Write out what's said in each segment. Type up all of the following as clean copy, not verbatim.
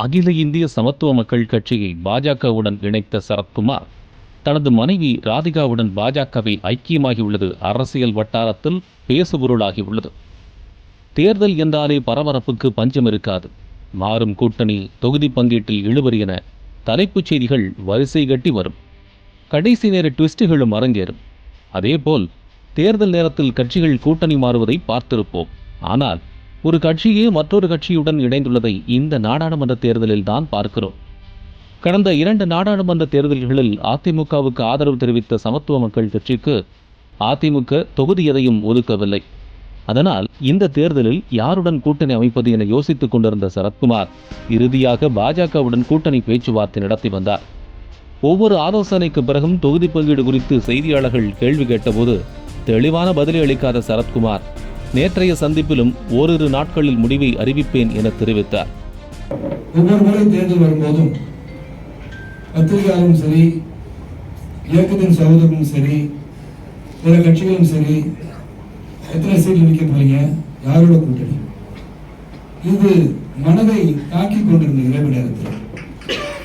அகில இந்திய சமத்துவ மக்கள் கட்சியை பாஜகவுடன் இணைத்த சரத்குமார் தனது மனைவி ராதிகாவுடன் பாஜகவில் ஐக்கியமாகியுள்ளது அரசியல் வட்டாரத்தில் பேசுபொருளாகியுள்ளது. தேர்தல் என்றாலே பரபரப்புக்கு பஞ்சம் இருக்காது. மாறும் கூட்டணி, தொகுதி பங்கீட்டில் இழுபறி என தலைப்புச் செய்திகள் வரிசை கட்டி வரும். கடைசி நேர ட்விஸ்டுகளும் அரங்கேறும். அதேபோல் தேர்தல் நேரத்தில் கட்சிகள் கூட்டணி மாறுவதை பார்த்திருப்போம். ஆனால் ஒரு கட்சியே மற்றொரு கட்சியுடன் இணைந்துள்ளதை இந்த நாடாளுமன்ற தேர்தலில் தான் பார்க்கிறோம். கடந்த 2 நாடாளுமன்ற தேர்தல்களில் அதிமுகவுக்கு ஆதரவு தெரிவித்த சமத்துவ மக்கள் கட்சிக்கு அதிமுக தொகுதி எதையும் ஒதுக்கவில்லை. அதனால் இந்த தேர்தலில் யாருடன் கூட்டணி அமைப்பது என யோசித்துக் கொண்டிருந்த சரத்குமார் இறுதியாக பாஜகவுடன் கூட்டணி பேச்சுவார்த்தை நடத்தி வந்தார். ஒவ்வொரு ஆலோசனைக்கு பிறகும் தொகுதி பங்கீடு குறித்து செய்தியாளர்கள் கேள்வி கேட்டபோது தெளிவான பதிலை அளிக்காத சரத்குமார் நேற்றைய சந்திப்பிலும் ஓரிரு நாட்களில் முடிவை அறிவிப்பேன் என தெரிவித்தார். ஒவ்வொரு முறை தேர்தல் வரும்போதும் பத்திரிகையாளரும் சரி, இயக்கத்தின் சகோதரரும் சரி, பிற கட்சிகளும் சரி, எத்தனை சீட் நிற்க போறீங்க, யாரோட கூட்டணி, இது மனதை தாக்கி கொண்டிருந்த இரவு நேரத்தில்.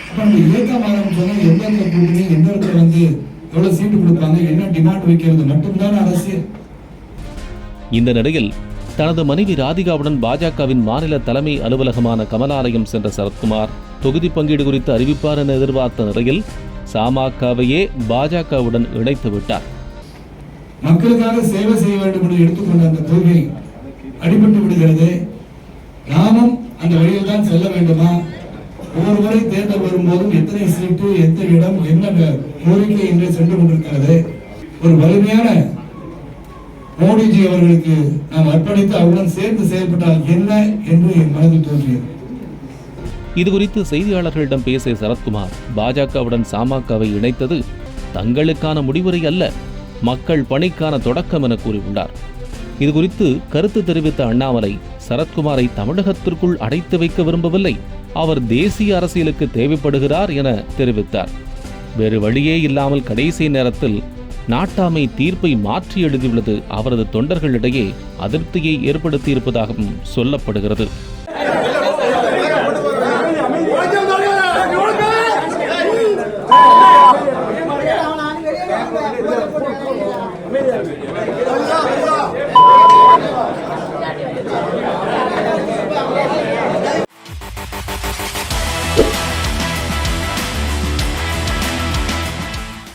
அப்ப இயக்கம் ஆரம்பிச்சோன்னா எந்த இடத்துல கூட்டணி, எந்த இடத்துல எவ்வளவு சீட்டு கொடுப்பாங்க, என்ன டிமாண்ட் வைக்கிறது மட்டும்தான் அரசியல். இந்த நிலையில் தனது மனைவி ராதிகாவுடன் பாஜகவின் மாநில தலைமை அலுவலகமான கமலாலயம் சென்ற சரத்குமார் தொகுதி பங்கீடு குறித்து அறிவிப்பார் என எதிர்பார்த்த நிலையில் சமகவையே பாஜகவுடன் இணைத்து விட்டார். மக்களுக்காக சேவை செய்ய வேண்டும் என்று எடுத்துக்கொண்ட அந்த கொள்கை அடிபட்டு விடுகிறது. நாமும் அந்த வழியில் தான் செல்ல வேண்டுமா? ஒவ்வொரு முறை தேர்தல் வரும்போதும் எத்தனை சீட்டு, எத்தனை இடம், என்ன கோரிக்கை என்று சென்று கொண்டிருக்கிறது. ஒரு வலிமையான மோடிஜி அவர்களுக்கு நாம் அர்ப்பணித்து அவருடன் சேர்ந்து செயல்பட்டால் என்ன என்று என் மனதில் தோன்றியது. இதுகுறித்து செய்தியாளர்களிடம் பேசிய சரத்குமார் பாஜகவுடன் சமகவை இணைத்தது தங்களுக்கான முடிவுரை அல்ல, மக்கள் பணிக்கான தொடக்கம் என கூறியுள்ளார். இதுகுறித்து கருத்து தெரிவித்த அண்ணாமலை சரத்குமாரை தமிழகத்திற்குள் அடைத்து வைக்க விரும்பவில்லை, அவர் தேசிய அரசியலுக்கு தேவைப்படுகிறார் என தெரிவித்தார். வேறு வழியே இல்லாமல் கடைசி நேரத்தில் நாட்டாமை தீர்ப்பை மாற்றி எழுதியுள்ளது அவரது தொண்டர்களிடையே அதிருப்தியை ஏற்படுத்தியிருப்பதாகவும் சொல்லப்படுகிறது. Gracias.